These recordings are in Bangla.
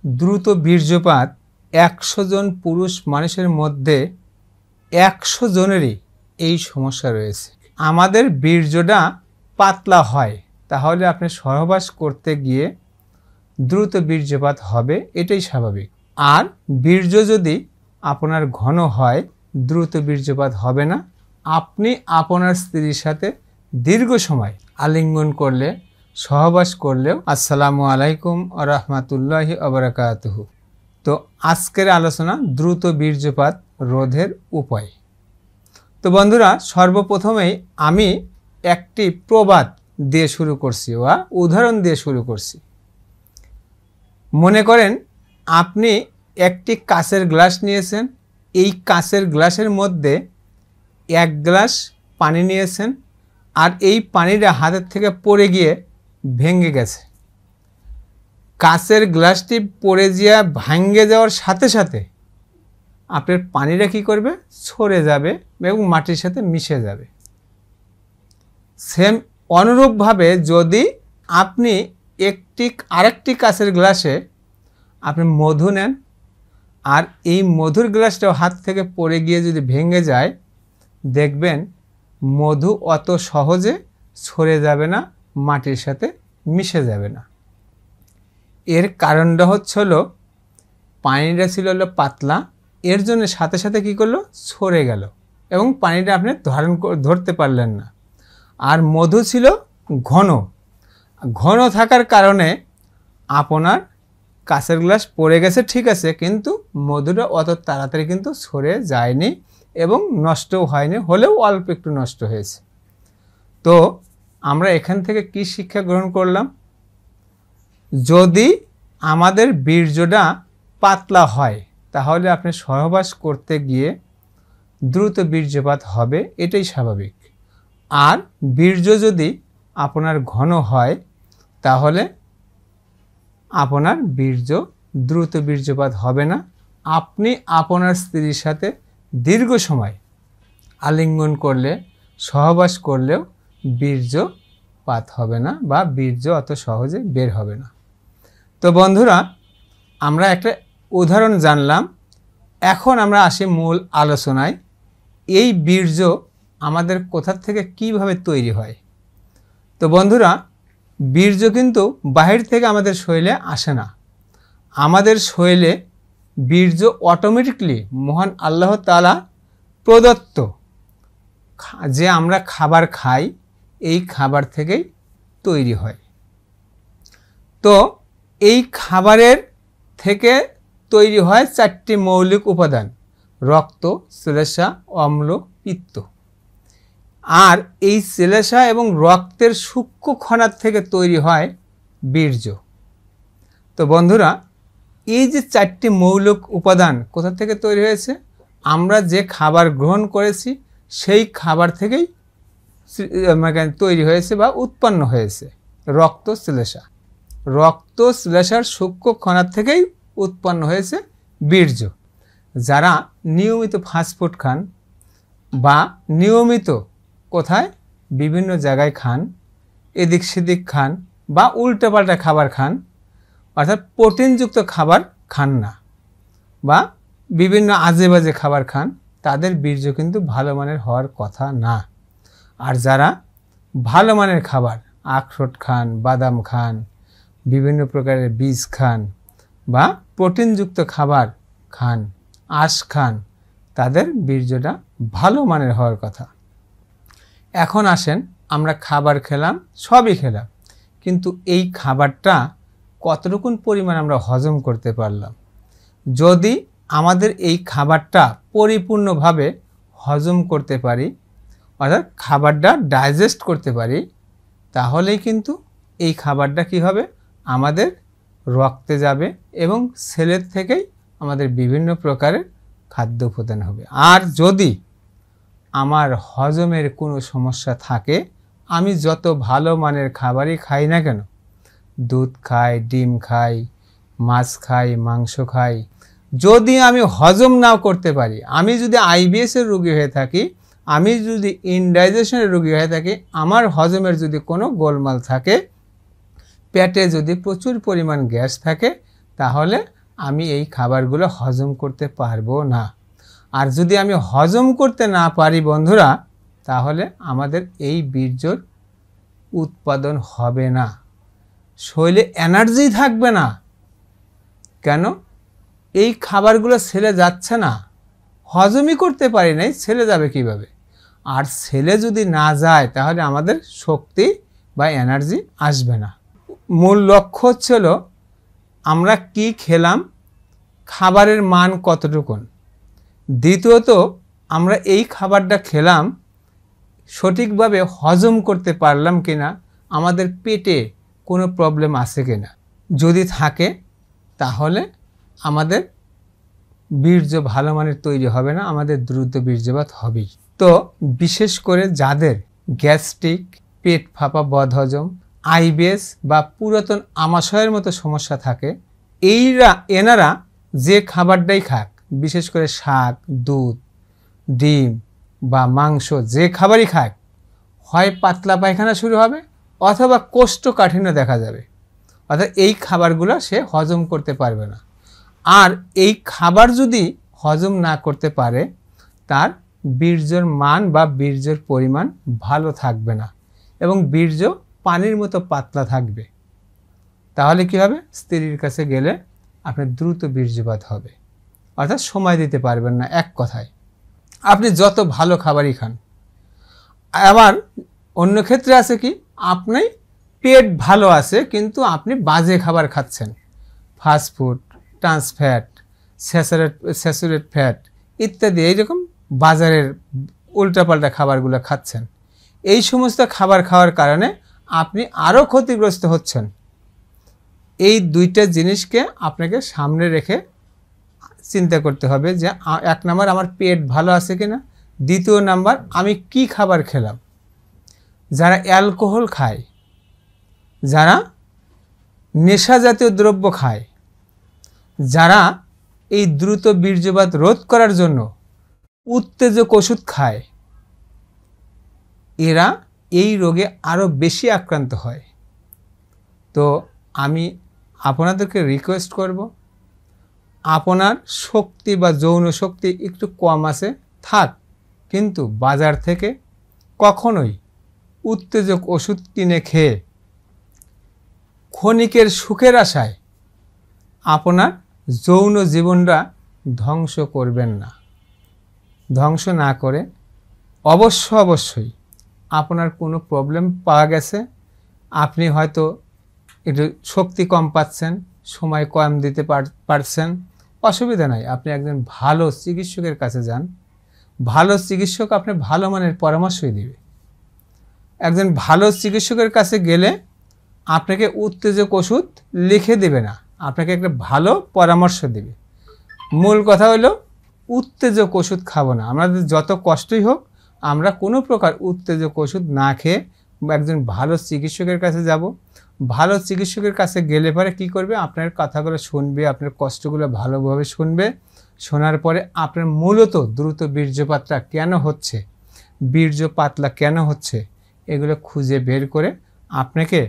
দ্রুত বীর্যপাত ১০০ জন পুরুষ মানুষের মধ্যে ১০০ জনেরই এই সমস্যা রয়েছে। আমাদের বীর্যটা পাতলা হয়, তাহলে আপনি সহবাস করতে গিয়ে দ্রুত বীর্যপাত হবে, এটাই স্বাভাবিক। আর বীর্য যদি আপনার ঘন হয়, দ্রুত বীর্যপাত হবে না। আপনি আপনার স্ত্রীর সাথে দীর্ঘ সময় আলিঙ্গন করলে, সহবাস করলেও আসসালামু আলাইকুম ওয়া রাহমাতুল্লাহি ওয়া বারাকাতুহু। তো আজকের আলোচনা দ্রুত বীর্যপাত রোধের উপায়। তো বন্ধুরা, সর্বপ্রথমেই আমি একটি প্রবাদ দিয়ে শুরু করছি বা উদাহরণ দিয়ে শুরু করছি। মনে করেন আপনি একটি কাঁচের গ্লাস নিয়েছেন, এই কাঁচের গ্লাসের মধ্যে 1 গ্লাস পানি নিয়েছেন, আর এই পানিটা হাতের থেকে পড়ে গিয়ে ভেঙে গেছে। কাঁচের গ্লাসটি পড়ে গিয়ে ভেঙে যাওয়ার সাথে সাথে আপনার পানিটা কী করবে? সরে যাবে এবং মাটির সাথে মিশে যাবে। সেম অনুরূপভাবে যদি আপনি আরেকটি কাঁচের গ্লাসে আপনি মধু নেন, আর এই মধুর গ্লাসটাও হাত থেকে পড়ে গিয়ে যদি ভেঙে যায়, দেখবেন মধু অত সহজে সরে যাবে না, মাটির সাথে মিশে যাবে না। এর কারণটা হচ্ছিল পানিটা ছিল পাতলা, এর জন্য সাথে সাথে কী করলো? সরে গেল এবং পানিটা আপনি ধরতে পারলেন না। আর মধু ছিল ঘন থাকার কারণে আপনার কাঁচের গ্লাস পড়ে গেছে, ঠিক আছে, কিন্তু মধুটা অত তাড়াতাড়ি কিন্তু সরে যায়নি এবং নষ্টও হয়নি, হলেও অল্প একটু নষ্ট হয়েছে। তো আমরা এখান থেকে কি শিক্ষা গ্রহণ করলাম? যদি আমাদের বীর্যটা পাতলা হয়, তাহলে আপনি সহবাস করতে গিয়ে দ্রুত বীর্যপাত হবে, এটাই স্বাভাবিক। আর বীর্য যদি আপনার ঘন হয়, তাহলে আপনার দ্রুত বীর্যপাত হবে না। আপনি আপনার স্ত্রীর সাথে দীর্ঘ সময় আলিঙ্গন করলে, সহবাস করলেও বীর্যপাত হবে না বা বীর্য অত সহজে বের হবে না। তো বন্ধুরা, আমরা একটা উদাহরণ জানলাম, এখন আমরা আসি মূল আলোচনায়। এই বীর্য আমাদের কোথা থেকে কিভাবে তৈরি হয়? তো বন্ধুরা, বীর্য কিন্তু বাহির থেকে আমাদের শরীরে আসে না। আমাদের শরীরে বীর্য অটোমেটিকলি মহান আল্লাহ তাআলা প্রদত্ত যে আমরা খাবার খাই, এই খাবার থেকেই তৈরি হয়। তো এই খাবারের থেকে তৈরি হয় 4টি মৌলিক উপাদান: রক্ত, শ্লেষ্মা, অম্ল, পিত্ত। আর এই শ্লেষ্মা এবং রক্তের সূক্ষ্ম কণার থেকে তৈরি হয় বীর্য। তো বন্ধুরা, এই যে 4টি মৌলিক উপাদান কোথা থেকে তৈরি হয়েছে? আমরা যে খাবার গ্রহণ করেছি সেই খাবার থেকেই তৈরি হয়েছে বা উৎপন্ন হয়েছে রক্ত, শ্লেষ্মার সূক্ষ্ম কণার থেকেই উৎপন্ন হয়েছে বীর্য। যারা নিয়মিত ফাস্টফুড খান বা নিয়মিত কোথায় বিভিন্ন জায়গায় খান, এদিক সেদিক খান বা উল্টোপাল্টা খাবার খান, অর্থাৎ প্রোটিনযুক্ত খাবার খান না বা বিভিন্ন আজে বাজে খাবার খান, তাদের বীর্য কিন্তু ভালো মানের হওয়ার কথা না। আর যারা ভালো মানের খাবার, আখরোট খান, বাদাম খান, বিভিন্ন প্রকারের বীজ খান বা প্রোটিনযুক্ত খাবার খান, আঁশ খান, তাদের বীর্যটা ভালো মানের হওয়ার কথা। এখন আসেন, আমরা খাবার খেলাম, সবই খেলাম, কিন্তু এই খাবারটা কতটুকু পরিমাণ আমরা হজম করতে পারলাম? যদি আমাদের এই খাবারটা পরিপূর্ণভাবে হজম করতে পারি, অর্থাৎ খাবারটা ডাইজেস্ট করতে পারি, তাহলেই কিন্তু এই খাবারটা কি হবে? আমাদের রক্তে যাবে এবং সেলের থেকেই আমাদের বিভিন্ন প্রকারের খাদ্য উপাদান হবে। আর যদি আমার হজমের কোনো সমস্যা থাকে, আমি যত ভালো মানের খাবারই খাই না কেন, দুধ খাই, ডিম খাই, মাছ খাই, মাংস খাই, যদি আমি হজম নাও করতে পারি, আমি যদি আইবিএসের রোগী হয়ে থাকি, আমি যদি ইনডাইজেশনের রোগী হয়ে থাকি, আমার হজমের যদি কোনো গোলমাল থাকে, পেটে যদি প্রচুর পরিমাণ গ্যাস থাকে, তাহলে আমি এই খাবারগুলো হজম করতে পারবো না। আর যদি আমি হজম করতে না পারি বন্ধুরা, তাহলে আমাদের এই বীর্যর উৎপাদন হবে না, শরীরে এনার্জি থাকবে না। কেন? এই খাবারগুলো সেলে যাচ্ছে না, হজমই করতে পারি নাই, সেলে যাবে কিভাবে? আর সেলে যদি না যায় তাহলে আমাদের শক্তি বা এনার্জি আসবে না। মূল লক্ষ্য হচ্ছিল আমরা কি খেলাম, খাবারের মান কতটুকুন। দ্বিতীয়ত, আমরা এই খাবারটা খেলাম সঠিকভাবে হজম করতে পারলাম কিনা, আমাদের পেটে কোনো প্রবলেম আছে কিনা। যদি থাকে তাহলে আমাদের বীর্য ভালো মানের তৈরি হবে না, আমাদের দ্রুত বীর্যপাত হবেই। তো বিশেষ করে যাদের গ্যাস্ট্রিক, পেট ফাঁপা, বদহজম, আইবিএস বা পুরাতন আমাশয়ের মতো সমস্যা থাকে, এনারা যে খাবারটাই খাক, বিশেষ করে শাক, দুধ, ডিম বা মাংস, যে খাবারই খাক, হয় পাতলা পায়খানা শুরু হবে অথবা কোষ্ঠকাঠিন্য দেখা যাবে। অর্থাৎ এই খাবারগুলো সে হজম করতে পারবে না। আর এই খাবার যদি হজম না করতে পারে, তার বীর্যর মান বা বীর্যের পরিমাণ ভালো থাকবে না এবং বীর্য পানির মতো পাতলা থাকবে। তাহলে কি হবে? স্ত্রীর কাছে গেলে আপনার দ্রুত বীর্যপাত হবে, অর্থাৎ সময় দিতে পারবেন না। এক কথায় আপনি যত ভালো খাবারই খান। আবার অন্য ক্ষেত্রে আছে কি, আপনি পেট ভালো আছে কিন্তু আপনি বাজে খাবার খাচ্ছেন, ফাস্টফুড, ট্রান্সফ্যাট, স্যাচুরেট ফ্যাট ইত্যাদি, এইরকম বাজারের উল্টাপাল্টা খাবারগুলো খাচ্ছেন। এই সমস্ত খাবার খাওয়ার কারণে আপনি আরও ক্ষতিগ্রস্ত হচ্ছেন। এই দুইটা জিনিসকে আপনাকে সামনে রেখে চিন্তা করতে হবে যে এক নাম্বার আমার পেট ভালো আছে কিনা, দ্বিতীয় নাম্বার আমি কি খাবার খেলাম। যারা অ্যালকোহল খায়, যারা নেশা জাতীয় দ্রব্য খায়, যারা এই দ্রুত বীর্যপাত রোধ করার জন্য উত্তেজক ওষুধ খায়, এরা এই রোগে আরও বেশি আক্রান্ত হয়। তো আমি আপনাদেরকে রিকোয়েস্ট করব, আপনার শক্তি বা যৌন শক্তি একটু কম আছে থাক, কিন্তু বাজার থেকে কখনোই উত্তেজক ওষুধ কিনে খেয়ে ক্ষণিকের সুখের আশায় আপনার যৌন জীবনটা ধ্বংস করবেন না। ধ্বংস না করে অবশ্যই আপনার কোনো প্রবলেম পাওয়া গেছে, আপনি হয়তো একটু শক্তি কম পাচ্ছেন, সময় কম দিতে পারছেন, অসুবিধা নাই, আপনি একজন ভালো চিকিৎসকের কাছে যান। ভালো চিকিৎসক আপনি ভালো মানের পরামর্শই দিবে। একজন ভালো চিকিৎসকের কাছে গেলে আপনাকে উত্তেজক ওষুধ লিখে দেবে না, আপনাকে একটা ভালো পরামর্শ দেবে। মূল কথা হলো উত্তেজক ওষুধ খাবো না। আমাদের যত কষ্টই হোক, আমরা কোনো প্রকার উত্তেজক ওষুধ না খেয়ে একজন ভালো চিকিৎসকের কাছে যাব। ভালো চিকিৎসকের কাছে গেলে পরে কী করবে, আপনার কথাগুলো শুনবে, আপনার কষ্টগুলো ভালোভাবে শুনবে। শোনার পরে আপনার মূলত দ্রুত বীর্যপাতটা কেন হচ্ছে, বীর্য পাতলা কেন হচ্ছে, এগুলো খুঁজে বের করে আপনাকে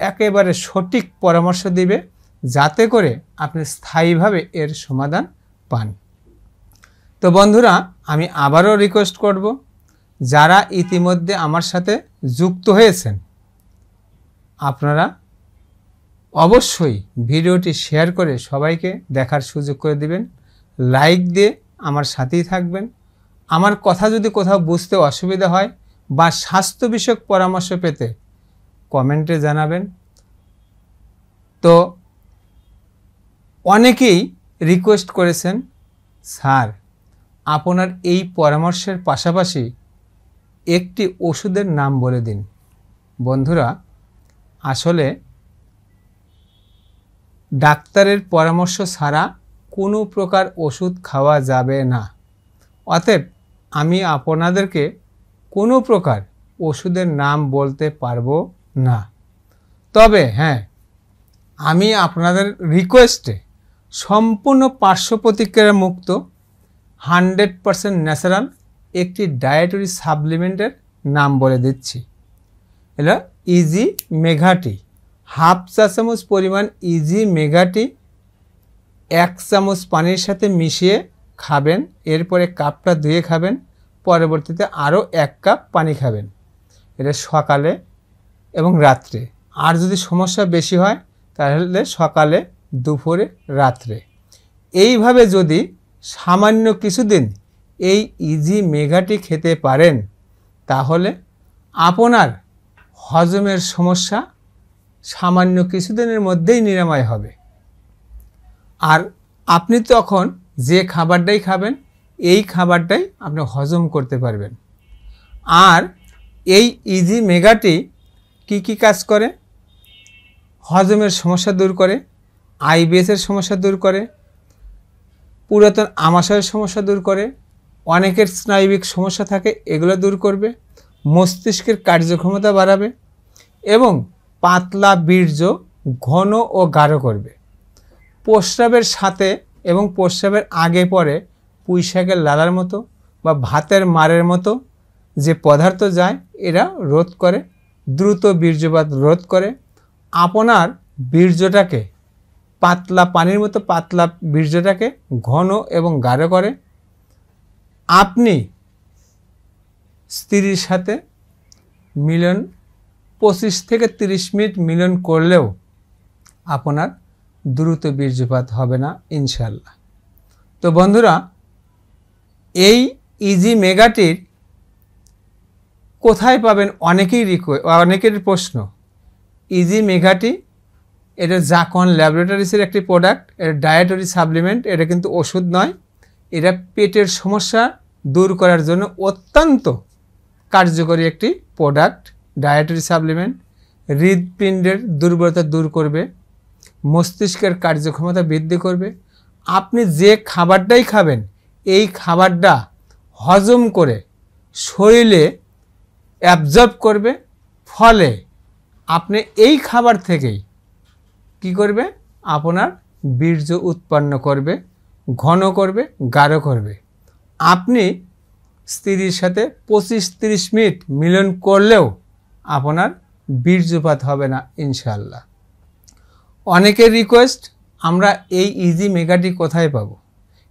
একেবারে সঠিক পরামর্শ দিবে, যাতে করে আপনি স্থায়ীভাবে এর সমাধান পান। তো বন্ধুরা, আমি আবারও রিকোয়েস্ট করব, যারা ইতিমধ্যে আমার সাথে যুক্ত হয়েছেন, আপনারা অবশ্যই ভিডিওটি শেয়ার করে সবাইকে দেখার সুযোগ করে দিবেন, লাইক দিয়ে আমার সাথেই থাকবেন। আমার কথা যদি কোথাও বুঝতে অসুবিধা হয় বা স্বাস্থ্য বিষয়ক পরামর্শ পেতে কমেন্টে জানাবেন। তো অনেকেই রিকোয়েস্ট করেছেন, স্যার আপনার এই পরামর্শের পাশাপাশি একটি ওষুধের নাম বলে দিন। বন্ধুরা, আসলে ডাক্তারের পরামর্শ ছাড়া কোনো প্রকার ওষুধ খাওয়া যাবে না। অতএব আমি আপনাদেরকে কোনো প্রকার ওষুধের নাম বলতে পারবো না। তবে হ্যাঁ, আমি আপনাদের রিকোয়েস্টে সম্পূর্ণ পার্শ্ব প্রতিক্রিয়া মুক্ত 100% ন্যাচারাল একটি ডায়েটরি সাপ্লিমেন্টের নাম বলে দিচ্ছি। এটা ইজি মেঘাটি, হাফ চা চামচ পরিমাণ ইজি মেঘাটি 1 চামচ পানির সাথে মিশিয়ে খাবেন, এরপরে কাপটা ধুয়ে খাবেন, পরবর্তীতে আরও 1 কাপ পানি খাবেন। এটা সকালে এবং রাত্রে। আর যদি সমস্যা বেশি হয় তাহলে সকালে, দুপুরে, রাত্রে। এইভাবে যদি সামান্য কিছুদিন এই ইজি মেগাটি খেতে পারেন তাহলে আপনার হজমের সমস্যা সামান্য কিছুদিনের মধ্যেই নিরাময় হবে। আর আপনি তখন যে খাবারটাই খাবেন এই খাবারটাই আপনি হজম করতে পারবেন। আর এই ইজি মেগাটি কি কি কাজ করে? হজমের সমস্যা দূর করে, আইবিএসের সমস্যা দূর করে, পুরাতন আমাশয়ের সমস্যা দূর করে, অনেকের স্নায়বিক সমস্যা থাকে এগুলো দূর করবে, মস্তিষ্কের কার্যক্ষমতা বাড়াবে এবং পাতলা বীর্য ঘন ও গাঢ় করবে। প্রস্রাবের সাথে এবং প্রস্রাবের আগে পরে পুঁইশাকের লালার মতো বা ভাতের মারের মতো যে পদার্থ যায় এরা রোধ করে, দ্রুত বীর্যপাত রোধ করে, আপনার বীর্যটাকে পাতলা পানির মতো পাতলা বীর্যটাকে ঘন এবং গাঢ় করে। আপনি স্ত্রীর সাথে মিলন 25 থেকে 30 মিনিট মিলন করলেও আপনার দ্রুত বীর্যপাত হবে না ইনশাল্লাহ। তো বন্ধুরা, এই ইজি মেগাটির কোথায় পাবেন অনেকের প্রশ্ন। ইজি মেগাটি এটা জাকন ল্যাবরেটরিজের একটি প্রোডাক্ট, এটা ডায়েটরি সাপ্লিমেন্ট, এটা কিন্তু ওষুধ নয়। এটা পেটের সমস্যা দূর করার জন্য অত্যন্ত কার্যকরী একটি প্রোডাক্ট, ডায়েটরি সাপ্লিমেন্ট। হৃদপিণ্ডের দুর্বলতা দূর করবে, মস্তিষ্কের কার্যক্ষমতা বৃদ্ধি করবে। আপনি যে খাবারটাই খাবেন এই খাবারটা হজম করে শরীরে অ্যাবজর্ব করবে, ফলে আপনি এই খাবার থেকেই কি করবে? আপনার বীর্য উৎপন্ন করবে, ঘন করবে, গাঢ় করবে। আপনি স্ত্রীর সাথে 25-30 মিনিট মিলন করলেও আপনার বীর্যপাত হবে না ইনশাআল্লাহ। অনেকের রিকোয়েস্ট, আমরা এই ইজি মেগাটি কোথায় পাবো?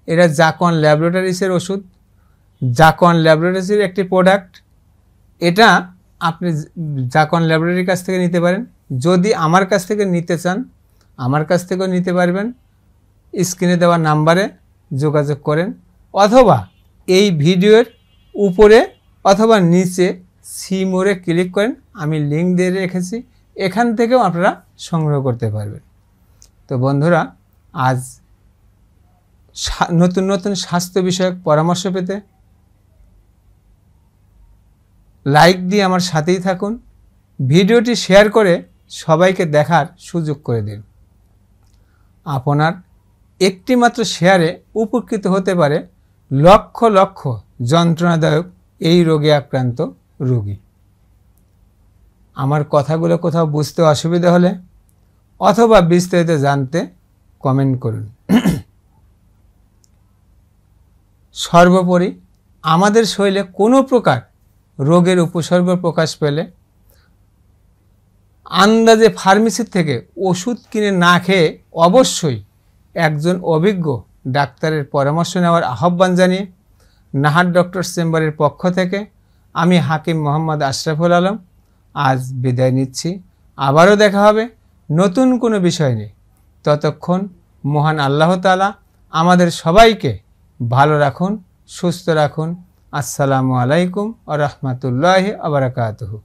এটা জাকন ল্যাবরেটরিজের ওষুধ, জাকন ল্যাবরেটরিজের একটি প্রোডাক্ট। এটা আপনি জাকন ল্যাবরেটরির কাছ থেকে নিতে পারেন। যদি আমার কাছ থেকে নিতে চান আমার কাছ থেকেও নিতে পারবেন। স্ক্রিনে দেওয়া নাম্বারে যোগাযোগ করেন, অথবা এই ভিডিওর উপরে অথবা নিচে সি মোড়ে ক্লিক করেন, আমি লিঙ্ক দিয়ে রেখেছি, এখান থেকেও আপনারা সংগ্রহ করতে পারবেন। তো বন্ধুরা, আজ নতুন নতুন স্বাস্থ্য বিষয়ক পরামর্শ পেতে লাইক দিয়ে আমার সাথেই থাকুন, ভিডিওটি শেয়ার করে সবাইকে দেখার সুযোগ করে দিন। আপনার একটি মাত্র শেয়ারে উপকৃত হতে পারে লক্ষ লক্ষ যন্ত্রণাদায়ক এই রোগে আক্রান্ত রোগী। আমার কথাগুলো কোথাও বুঝতে অসুবিধা হলে অথবা বিস্তারিত জানতে কমেন্ট করুন। সর্বোপরি আমাদের শরীরে কোনো প্রকার রোগের উপসর্গ প্রকাশ পেলে আন্দাজে ফার্মেসি থেকে ওষুধ কিনে না খেয়ে অবশ্যই একজন অভিজ্ঞ ডাক্তারের পরামর্শ নেওয়ার আহ্বান জানিয়ে নাহার ডক্টর চেম্বারের পক্ষ থেকে আমি হাকিম মোহাম্মদ আশরাফুল আলম আজ বিদায় নিচ্ছি। আবারও দেখা হবে নতুন কোনো বিষয় নিয়ে। ততক্ষণ মহান আল্লাহ তাআলা আমাদের সবাইকে ভালো রাখুন, সুস্থ রাখুন। আসসালামু আলাইকুম ওয়া রাহমাতুল্লাহি ওয়া বারাকাতুহু।